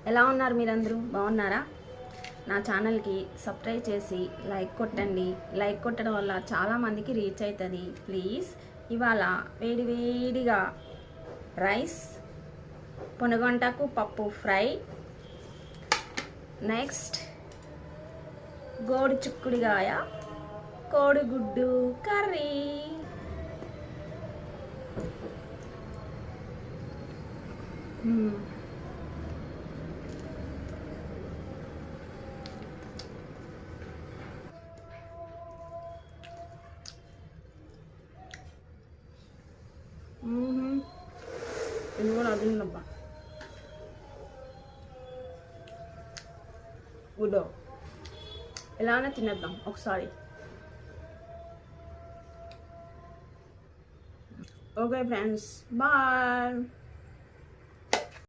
ఎలా ఉన్నారు మీరందరూ? బాగున్నారా? నా ఛానల్కి సబ్స్క్రైబ్ చేసి లైక్ కొట్టండి. లైక్ కొట్టడం వల్ల చాలామందికి రీచ్ అవుతుంది. ప్లీజ్. ఇవాళ వేడివేడిగా రైస్, పొనుగంటకు పప్పు ఫ్రై, నెక్స్ట్ గోడు చిక్కుడుగాయ కోడిగుడ్డు కర్రీ. ఇది కూడా అదిందబ్బా. గుడ్డో ఎలానే తినేద్దాం ఒకసారి. Okay friends, bye.